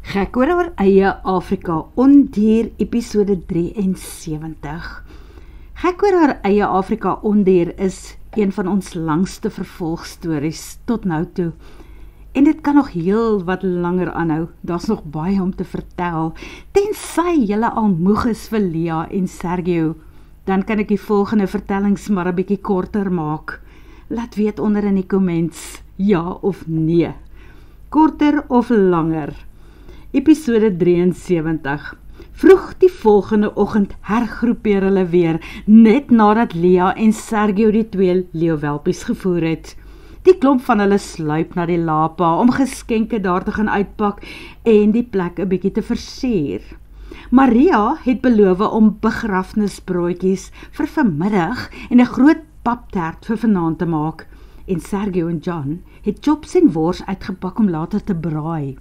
Gek oor eie Afrika, ondier episode 73. Gek oor eie Afrika, ondier is een van ons langste vervolgstories tot nou toe. En dit kan nog heel wat langer aanhou, daar's nog baie om te vertel, tensy julle al moeg is vir Lia en Sergio, dan kan ek die volgende vertellings maar 'n bietjie korter maak. Laat weet onder in die comments, ja of nee. Korter of langer. Episode 73. Vroeg die volgende oggend hergroepeer hulle weer, net nadat Lia en Sergio die twee leeuwelpies gevoer het. Die klomp van hulle sluip na die Lapa om geskenke daar te gaan uitpak en die plek 'n bietjie te versier. Maria het beloof om begrafnisbroodjies vir vanmiddag en 'n groot paptert vir vanaand te maak. En Sergio en John het chops en wors uitgepak om later te braai.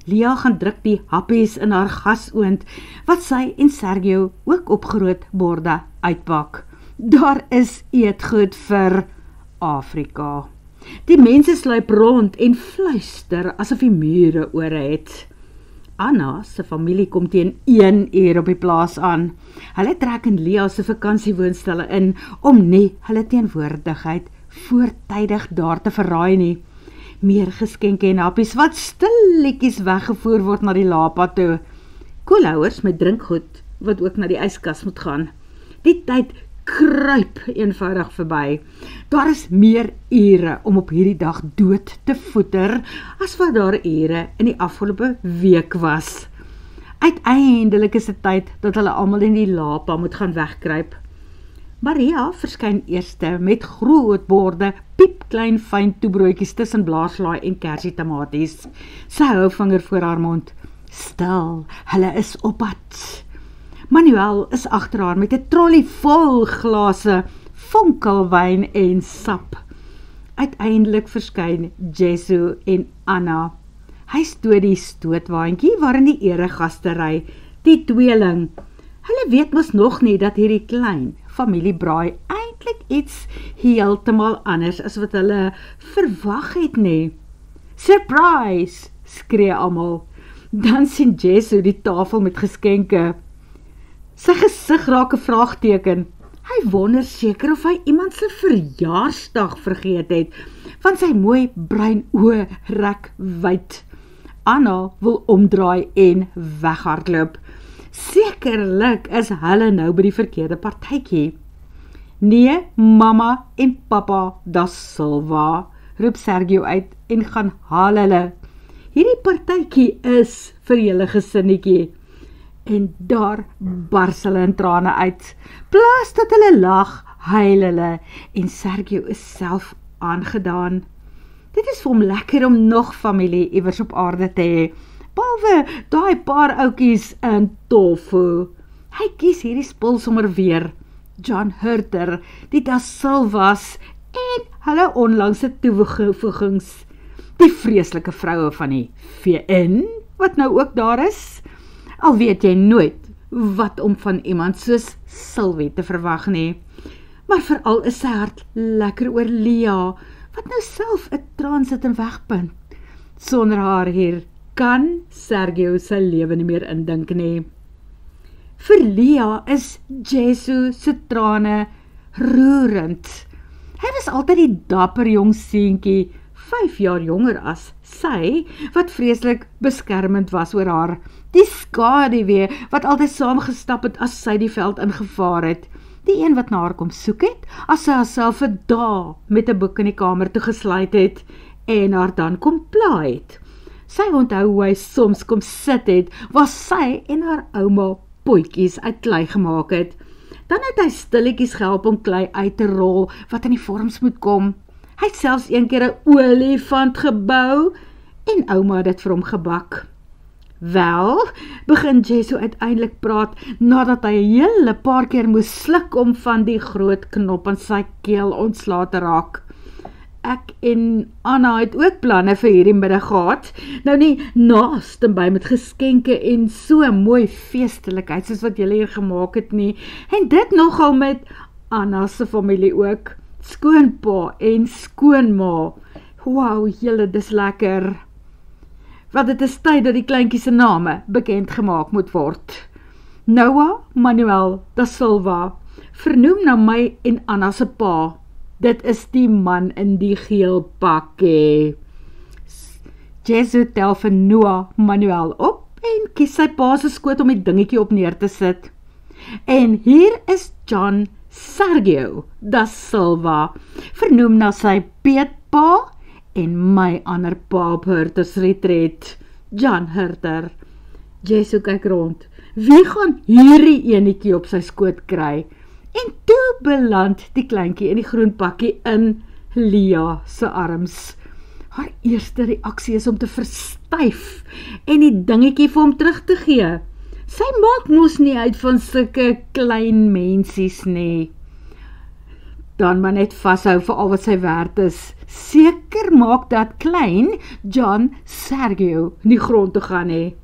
Lia gaan druk die happies in haar gasoond, wat sy en Sergio ook op groot borde uitpak. Daar is eetgoed vir Afrika. Die mense sluip rond en fluister asof die mure ore het. Anna se familie kom teen 1 uur op die plaas aan. Hulle trek in Lia se vakansiewoonstelle in om nie hulle teenwoordigheid voortydig daar te verraai nie. Meer geskenke en happies wat stilletjies weggevoer word na die Lapa toe. Koelhouers met drinkgoed wat ook na die yskas moet gaan. Die tyd kruip eenvoudig verby. Daar is meer ure om op hierdie dag dood te voeter as wat daar ure in die afgelope week was. Uiteindelik is dit tyd dat hulle almal in die Lapa moet gaan wegkruip. Maria verskyn eerste met groot borde, piepklein fyn toebroodjies tussen blaarslaai en kersietamaties. Sy hou vinger voor haar mond. Stil, hulle is op pad. Manuel is agter haar met 'n trolly vol glase, fonkelwyn en sap. Uiteindelik verskyn Jesu en Anna. Hy stoot die stootwaandjie waarin die eregaste ry, die tweeling. Hulle weet mos nog nie dat hierdie klein familiebraai eintlik iets heeltemal anders as wat hulle verwag het nie. Surprise, skree almal. Dan sien Jesu die tafel met geskenke. Sy gesig raak 'n vraagteken. Hy wonder seker of hy iemand se verjaarsdag vergeet het, want sy mooi bruin oë rek wyd. Anna wil omdraai en weghardloop. Sekerlik is hulle nou by die verkeerde partytjie. Nee, mamma en papa da Silva, roep Sergio uit en gaan haal hulle. Hierdie partytjie is vir julle gesinnetjie. En daar bars hulle in trane uit. Plaas dat hulle lag, huil hulle en Sergio is self aangedaan. Dit is vir hom lekker om nog familie iewers op aarde te hê. Behalwe daai paar oukies in tofu. Hy kies hierdie spul sommer weer. John Hurter, die Da Silvas en hulle onlangse toevoegings. Die vreeslike vroue van die VN, wat nou ook daar is. Al weet jy nooit wat om van iemand soos Sylvie te verwag nie. Maar veral is sy hart lekker oor Lia, wat nou self 'n traan sit en wegpunt. Sonder haar hier kan Sergio sy lewe nie meer indink nie. Vir Lia is Jesu se trane roerend. Hy was altyd die dapper jong seentjie, 5 jaar jonger as sy, wat vreeslik beskermend was oor haar. Die skaduwee wat altyd saamgestap het as sy die veld ingevaar het. Die een wat na haar kom soek het, as sy haarself vir dae met 'n boek in die kamer toe gesluit het, en haar dan kom pla het. Sy onthou hoe hy soms kom sit het, waar sy en haar ouma potjies uit klei gemaak het. Dan het hy stilletjies gehelp om klei uit te rol, wat in die vorms moet kom. Hy het selfs een keer 'n olifant gebou, en ouma het dit vir hom gebak. Wel, begin Jesu uiteindelik praat, nadat hy 'n hele paar keer moes sluk om van die groot knop in sy keel ontslae te raak. Ek en Anna het ook planne vir hierdie middag gehad, nou nie naast en by met geskenke en so mooi feestelikheid soos wat julle hier gemaak het nie, en dit nogal met Anna se familie ook, skoonpa en skoonma. Wow, julle, dis lekker. want dit is tyd dat die kleintjies se name bekend gemaak moet word. Noah Manuel da Silva, vernoem na my en Anna se pa. Dit is die man in die geel pakkie. Jesu tel vir Noah Manuel op en kies sy pa se skoot om die dingetjie op neer te sit. En hier is John Sergio da Silva, vernoem na sy peetpa en my ander pa op Hurters Retreat, John Hurter. Jesu kyk rond, wie gaan hierdie enetjie op sy skoot kry? En toe beland die kleintjie in die groen pakkie in Lia se arms. Haar eerste reaksie is om te verstyf en die dingetjie vir hom terug te gee. Sy maak mos nie uit van sulke klein mensies nie. Dan maar net vashou vir al wat sy werd is. Seker maak dat klein John Sergio nie grond toe gaan nie.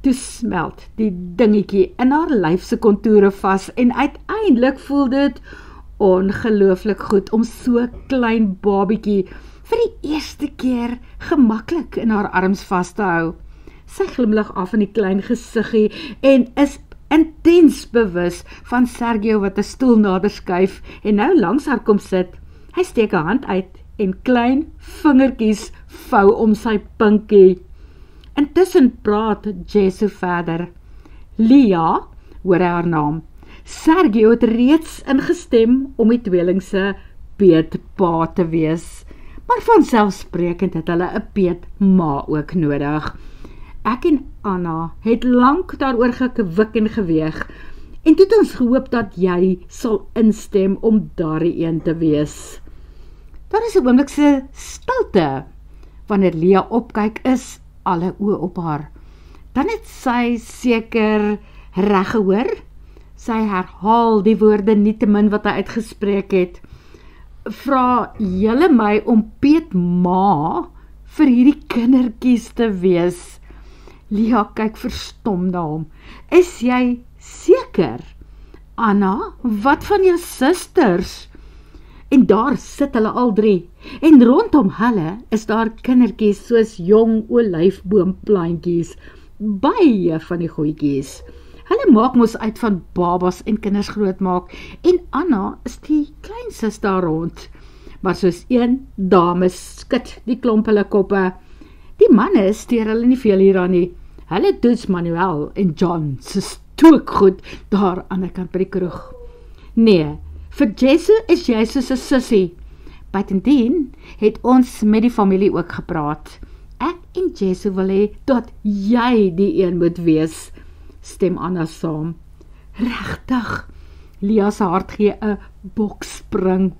Toe smelt die dingetjie in haar lyf se kontoure vas en uiteindelik voel dit ongelooflik goed om so klein babietjie vir die eerste keer gemaklik in haar arms vas te hou. Sy glimlag af in die klein gesiggie en is intens bewus van Sergio wat 'n stoel nader skuif en nou langs haar kom sit. Hy steek 'n hand uit en klein vingertjies vou om sy pinkie. Intussen praat Jesu verder. Lia, hoor hy haar naam. Sergio het reeds ingestem om die tweeling se peetpa te wees. Maar vanselfsprekend het hulle 'n peetma ook nodig. Ek en Anna het lank daaroor gewik en geweeg, en toe het ons gehoop dat jy sal instem om daardie een te wees. Daar is 'n oomblike stilte. Wanneer Lia opkyk, is alle oë op haar. Dan het sy seker reg gehoor. Sy herhaal die woorde nietemin wat hy uitgespreek het. Vra julle my om peetma vir hierdie kindertjies te wees? Lia kyk verstom na hom. Is jy seker? Anna, wat van jou susters? En daar sit hulle al drie. En rondom hulle is daar kindertjies soos jong olyfboomplantjies. Baie van die goedjies. Hulle maak mos uit van babas en kinders grootmaak. En Anna is die kleinsus daar rond. Maar soos een dame skud die klomp hulle koppe. Die manne steur hulle nie veel hieraan nie. Hulle toets Manuel en John se stookgoed daar aan die kant by die kroeg. Nee, vir Jesu is jy soos 'n sussie. Buitendien het ons met die familie ook gepraat. Ek en Jesu wil hê dat jy die een moet wees, stem Anna saam. Regtig, Lia se hart gee 'n bokspring.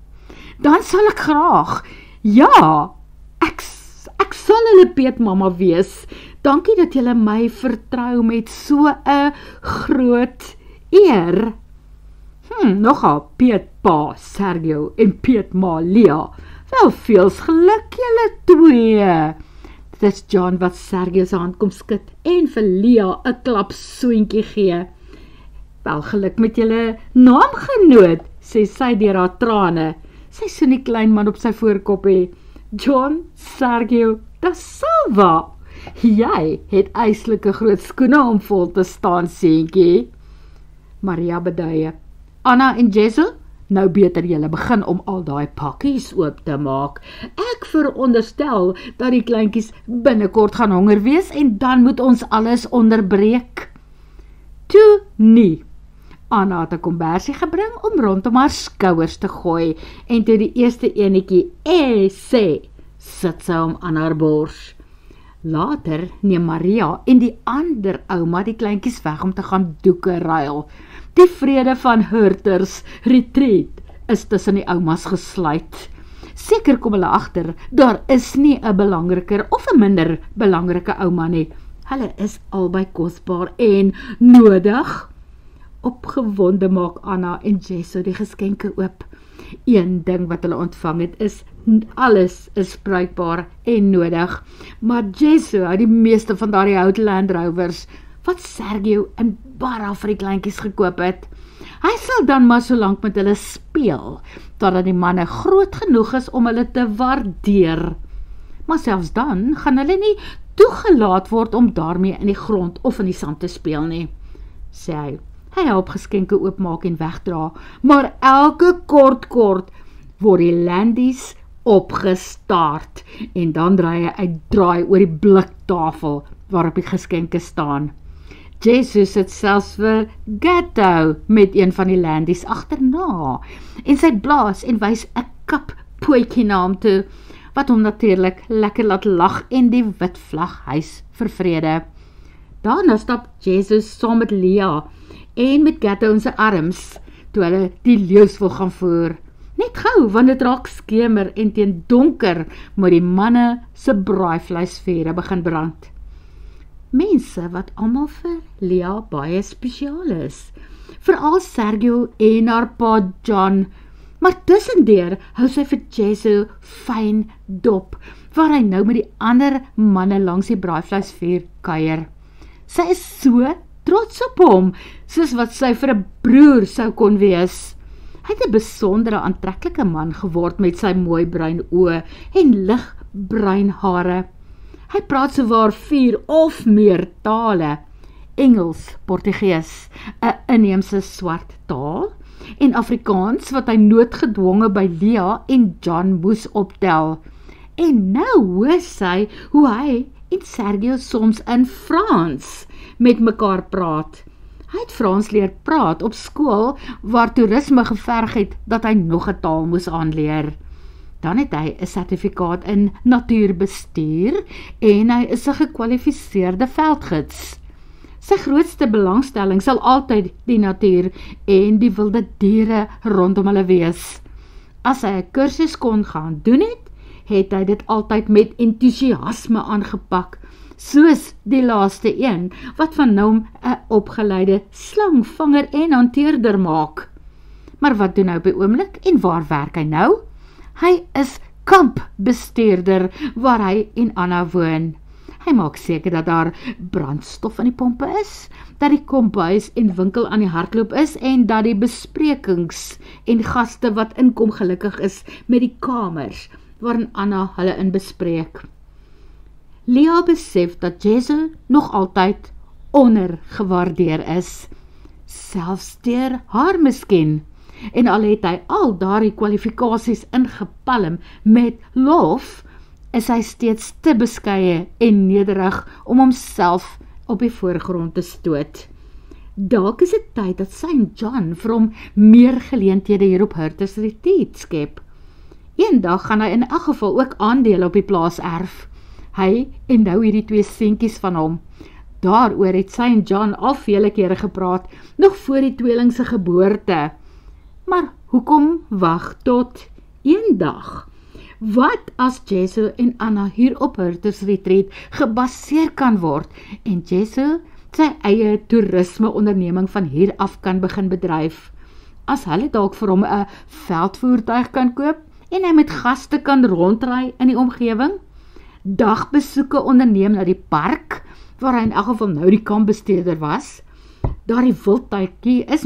Dan sal ek graag. Ja, ek sal hulle peetmamma wees. Dankie dat julle my vertrou met so 'n groot eer. Nogal peetpa Sergio en peetma Lia. Wel veels geluk julle twee. Dit is John wat Sergio se hand kom skud en vir Lia 'n klap soentjie gee. Wel geluk met julle naamgenoot, sê sy deur haar trane. Sy soen die klein man op sy voorkoppie. John Sergio da Silva. Jy het eislike groot skoene om vol te staan, seentjie. Maria beduie. Anna en Jesu, nou beter julle begin om al daai pakkies oop te maak. Ek veronderstel dat die kleintjies binnekort gaan honger wees en dan moet ons alles onderbreek. Toe nie. Anna het 'n kombersie gebring om rondom haar skouers te gooi en toe die eerste enetjie sê, sit sy hom aan haar bors. Later neem Maria en die ander ouma die kleintjies weg om te gaan doeke ruil. Die vrede van Hurters Retreat is tussen die oumas gesluit. Seker kom hulle agter, daar is nie 'n belangriker of 'n minder belangrike ouma nie. Hulle is albei kosbaar en nodig. Opgewonde maak Anna en Jesu die geskenke oop. Een ding wat hulle ontvang het is, alles is bruikbaar en nodig. Maar Jesu hou die meeste van daardie oud Land Rovers, wat Sergio in Barra vir die kleintjies gekoop het. Hy sal dan maar so lank met hulle speel, totdat die manne groot genoeg is om hulle te waardeer. Maar selfs dan gaan hulle nie toegelaat word om daarmee in die grond of in die sand te speel nie, sê hy. Hy help geskenke oopmaak en wegdra, maar elke kort word die landies opgestaart en dan draai hy oor die bliktafel waarop die geskenke staan. Jesus het selfs vir Gatto met een van die landies agterna en sy blaas en wys 'n kap pootjie na hom toe, wat hom natuurlik lekker laat lag en die wit vlag huis vervrede. Daarna stap Jesus saam met Lea en met Gatto in sy arms, toe hulle die leeu's wil gaan voer. Net gou, want dit raak skemer en teen donker moet die manne se braaivleisvure begin brand. Mense wat almal vir Lea baie spesiaal is, veral Sergio en haar pa John, maar tussendeur hou sy vir Jesu fyn dop, waar hy nou met die ander manne langs die braaivleisvuur kuier. Sy is so trots op hom, soos wat sy vir 'n broer sou kon wees. Hy het 'n besondere aantreklike man geword met sy mooi bruin oë en ligbruin hare. Hy praat sowaar 4 of meer tale, Engels, Portugees, 'n inheemse swart taal, en Afrikaans wat hy noodgedwonge by Lea en John moes optel. En nou hoor sy hoe hy en Sergio soms in Frans met mekaar praat. Hy het Frans leer praat op skool waar toerisme geverg het dat hy nog 'n taal moes aanleer. Dan het hy 'n sertifikaat in natuurbestuur en hy is 'n gekwalifiseerde veldgids. Sy grootste belangstelling sal altyd die natuur en die wilde diere rondom hulle wees. As hy 'n kursus kon gaan doen het hy dit altyd met entoesiasme aangepak, soos die laaste een, wat van hom 'n opgeleide slangvanger en hanteerder maak. Maar wat doen hy op die oomblik en waar werk hy nou? Hy is kampbestuurder waar hy en Anna woon. Hy maak seker dat daar brandstof in die pompe is, dat die kombuis en winkel aan die hardloop is en dat die besprekings en gaste wat inkom gelukkig is met die kamers waarin Anna hulle in bespreek. Lea besef dat Jesu nog altyd ondergewaardeer is, selfs deur haar miskien, en al het hy al daardie kwalifikasies ingepalm met lof, is hy steeds te beskeie en nederig om homself op die voorgrond te stoot. Dalk is dit tyd dat St. John vir hom meer geleenthede hier op Hurters Retreat skep. Eendag gaan hy in elk geval ook aandele op die plaas erf. Hy en nou hierdie 2 seentjies van hom. Daaroor het St. John al vele kere gepraat, nog voor die tweeling se geboorte. Maar hoekom wag tot eendag? Wat as Jesu en Anna hier op Hurters Retreat gebaseer kan word en Jesu sy eie toerisme onderneming van hier af kan begin bedryf? As hulle dalk vir hom 'n veldvoertuig kan koop en hy met gaste kan rondry in die omgewing? Dagbesoeke onderneem na die park, waar hy in elk geval nou die kampbestuurder was. Daardie wildtuintjie is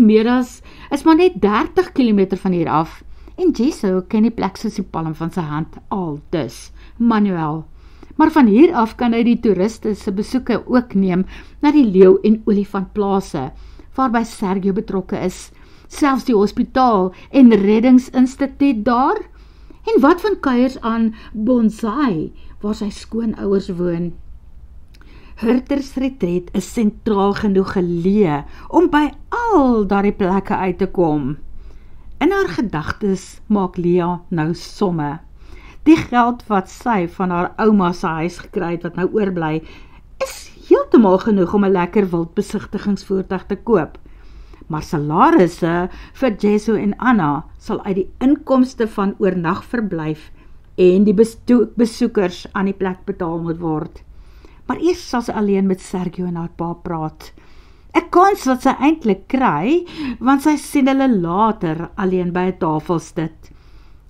maar net 30 km van hier af, en Jesu ken die plek soos die palm van sy hand al dus, manuel. Maar van hier af kan hy die toeriste se besoeke ook neem na die leeu en olifantplase, waarby Sergio betrokke is, selfs die hospitaal en reddingsinstituut daar. En wat van kuiers aan Bonsai, waar sy skoonouers woon? Hurters Retreat is sentraal genoeg geleë om by al daardie plekke uit te kom. In haar gedagtes maak Lea nou somme. Die geld wat sy van haar ouma se huis gekry het wat nou oorbly, is heeltemal genoeg om 'n lekker wildbesigtigingsvoertuig te koop. Maar salarisse vir Jesu en Anna sal uit die inkomste van oornagverblyf en die besoekers aan die plek betaal moet word. Maar eers sal sy alleen met Sergio en haar pa praat. 'n Kans wat sy eintlik kry, want sy sien hulle later alleen by 'n tafel sit.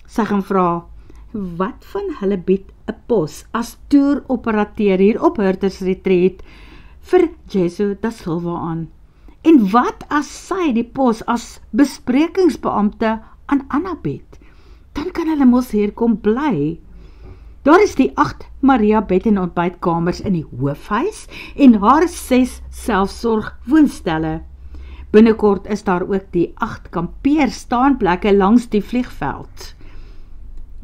Sy gaan vra, wat van hulle bied 'n pos as toeroperateur hier op Hurters Retreat vir Jesu da Silva aan? En wat as sy die pos as besprekingsbeampte aan Anna bied? Dan kan hulle mos hier kom bly. Daar is die 8 Maria bed en ontbytkamers in die hoofhuis en haar 6 selfsorg-woonstelle. Binnekort is daar ook die 8 kampeerstaanplekke langs die vliegveld.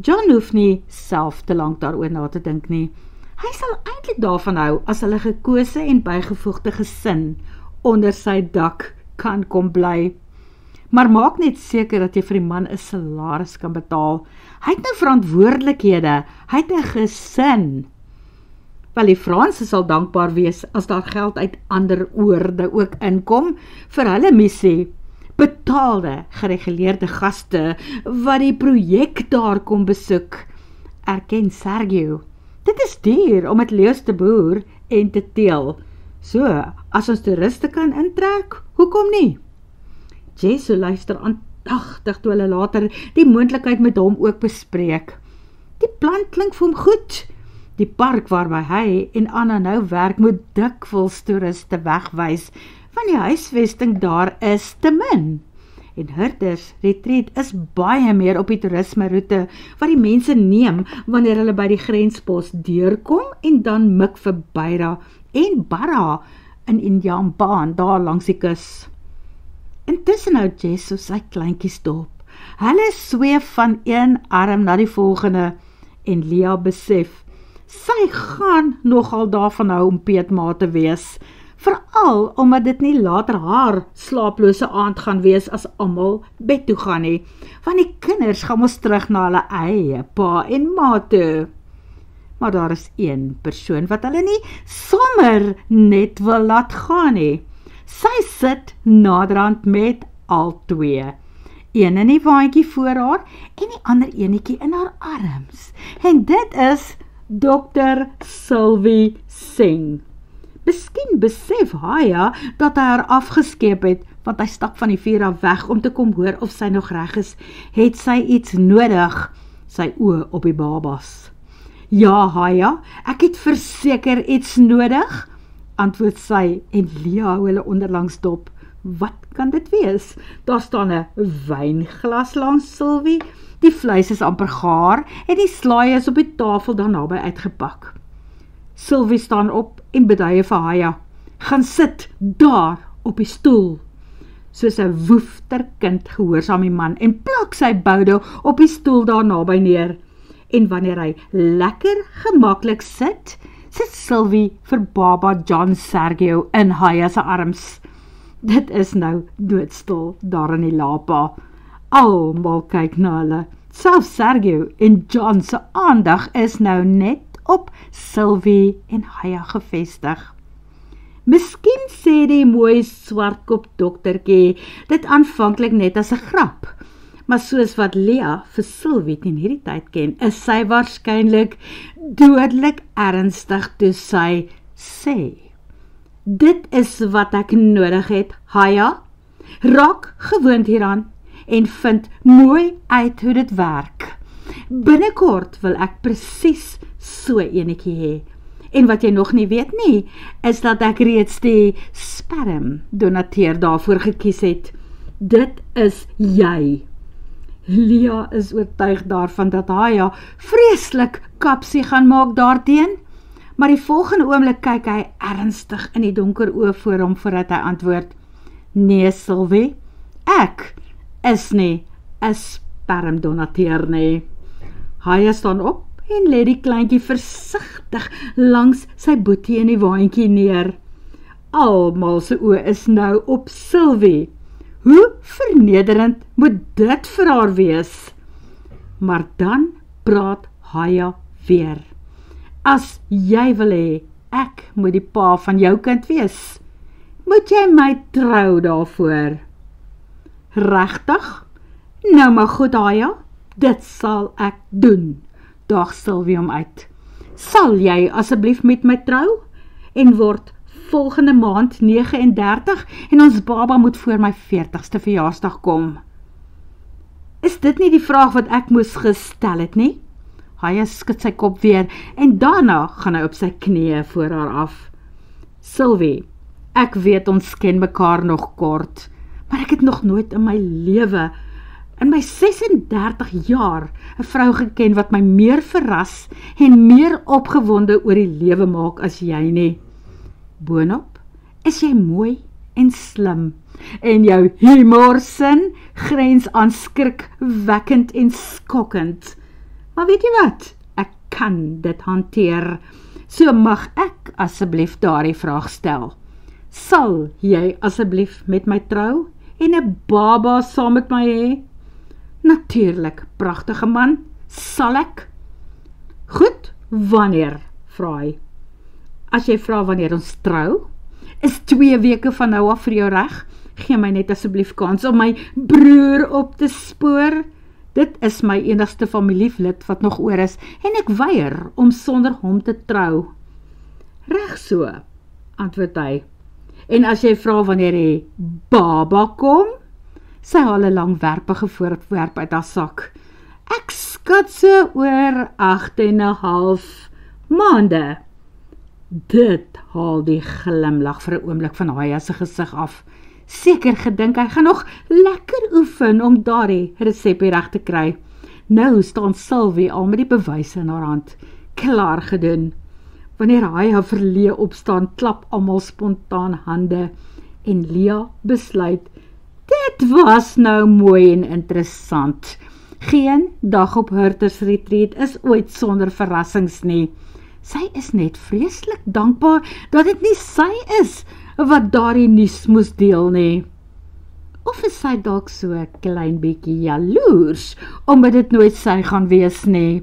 John hoef nie self te lank daaroor na te dink nie. Hy sal eintlik daarvan hou as hulle gekose en bygevoegde gesin onder sy dak kan kom bly. Maar maak net seker dat jy vir die man 'n salaris kan betaal. Hy het nou verantwoordelikhede, hy het 'n gesin. Wel, die Franse sal dankbaar wees as daar geld uit ander oorde ook inkom vir hulle missie. Betaalde, gereguleerde gaste wat die projek daar kom besoek. Erken Sergio, dit is duur om met leeu's te boer en te teel. So, as ons toeriste kan intrek, hoekom nie? Jesu luister aandagtig toe hulle later die moontlikheid met hom ook bespreek. Die plan klink vir hom goed. Die park waarby hy en Anna nou werk moet dikwels toeriste wegwys, want die huisvesting daar is te min. En Herders Retreat is baie meer op die toerisme-roete wat die mense neem wanneer hulle by die grenspos deurkom en dan mik vir Beira en Barra in Injambaan daar langs die kus. Intussen hou Jess op sy kleintjies dop. Hulle sweef van een arm na die volgende en Lia besef, sy gaan nogal daarvan hou om peetma te wees, veral omdat dit nie later haar slaaplose aand gaan wees as almal bed toe gaan nie, want die kinders gaan mos terug na hulle eie pa en ma toe. Maar daar is een persoon wat hulle nie sommer net wil laat gaan nie. Sy sit naderhand met al 2. Een in die waantjie voor haar en die ander enetjie in haar arms. En dit is Dr. Sylvie Singh. Miskien besef Haya dat hy haar afgeskeep het, want hy stap van die vuur af weg om te kom hoor of sy nog reg is. Het sy iets nodig? Sy oë op die babas. Ja, Haya, ek het verseker iets nodig, antwoord sy en Lia hou hulle onderlangs dop. Wat kan dit wees? Daar staan 'n wynglas langs Sylvie, die vleis is amper gaar en die slaai is op die tafel daar naby uitgepak. Sylvie staan op en beduie vir Haya, gaan sit daar op die stoel. Soos 'n woefterkind gehoorsaam die man en plak sy boude op die stoel daar naby neer. En wanneer hy lekker gemaklik sit Sylvie vir baba John Sergio in Haya se arms. Dit is nou doodstil daar in die lapa. Almal kyk na hulle. Selfs Sergio en John se aandag is nou net op Sylvie en Haya gevestig. Miskien sê die mooi swartkop doktertjie dit aanvanklik net as 'n grap, maar soos wat Lia vir Sylvie in hierdie tyd ken, is sy waarskynlik dodelik ernstig toe sy sê, dit is wat ek nodig het, Haya, raak gewoond hieraan en vind mooi uit hoe dit werk. Binnekort wil ek presies so enetjie hê. En wat jy nog nie weet nie, is dat ek reeds die sperm donateur daarvoor gekies het. Dit is jy. Lia is oortuig daarvan dat Haya vreeslik kapsie gaan maak daarteen, maar die volgende oomblik kyk hy ernstig in die donker oë voor hom voordat hy antwoord, nee Sylvie, ek is nie 'n spermdonateur nie. Haya staan op en lê die kleintjie versigtig langs sy boetie in die waantjie neer. Almal se oë is nou op Sylvie. Hoe vernederend moet dit vir haar wees? Maar dan praat Haya weer. As jy wil hê, ek moet die pa van jou kind wees, moet jy my trou daarvoor. Regtig? Nou maar goed, Haya, dit sal ek doen, daag Sylvie hom uit. Sal jy asseblief met my trou? En word volgende maand 39 en ons baba moet voor my 40ste verjaarsdag kom. Is dit nie die vraag wat ek moes gestel het nie? Haya skud sy kop weer en daarna gaan hy op sy knieë voor haar af. Sylvie, ek weet ons ken mekaar nog kort, maar ek het nog nooit in my lewe in my 36 jaar 'n vrou geken wat my meer verras en meer opgewonde oor die lewe maak as jy nie. Boonop is jy mooi en slim en jou humorsin grens aan skrikwekkend en skokkend. Maar weet jy wat? Ek kan dit hanteer. So mag ek asseblief daardie vraag stel. Sal jy asseblief met my trou en 'n baba saam met my hê? Natuurlik, pragtige man, sal ek. Goed, wanneer, vra hy. As jy vra wanneer ons trou, is 2 weke van nou af vir jou reg. Gee my net asseblief kans om my broer op te spoor. Dit is my enigste familielid wat nog oor is en ek weier om sonder hom te trou. Reg so, antwoord hy. En as jy vra wanneer die baba kom, sy haal 'n langwerpige voorwerp uit haar sak. Ek skat so oor 8,5 maande. Dit haal die glimlag vir 'n oomblik van Haya se gesig af. Seker gedink hy gaan nog lekker oefen om daardie resepie reg te kry. Nou staan Sylvie al met die bewyse in haar hand, klaar gedoen. Wanneer Haya verleë opstaan, klap almal spontaan hande en Lia besluit, dit was nou mooi en interessant. Geen dag op Hurters Retreat is ooit sonder verrassings nie. Sy is net vreeslik dankbaar dat dit nie sy is wat daardie nuus moes deel nie. Of is sy dalk so 'n klein bietjie jaloers, omdat dit nooit sy gaan wees nie.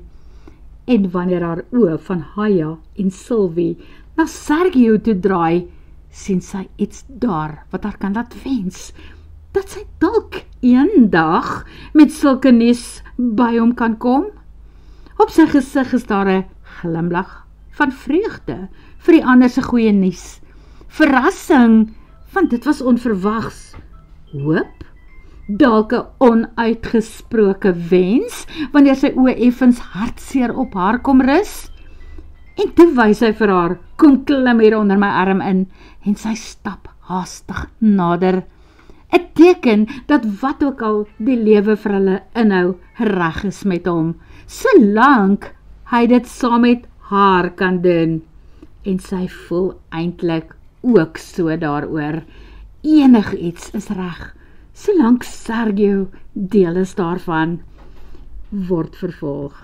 En wanneer haar oë van Haya en Sylvie na Sergio toe draai, sien sy iets daar wat haar kan laat wens, dat sy dalk eendag met sulke nuus by hom kan kom. Op sy gesig is daar 'n glimlag van vreugde vir die ander se goeie nuus. Verrassing, want dit was onverwags. Hoop, dalk 'n onuitgesproke wens, wanneer sy oë effens hartseer op haar kom rus. En toe wys hy vir haar, kom klim hier onder my arm in, en sy stap haastig nader. 'n Teken dat wat ook al die lewe vir hulle inhou, reg is met hom, solank hy dit saam met haar kan doen. En sy voel eintlik ook so daaroor. Enigiets is reg, solank Sergio deel is daarvan. Word vervolg.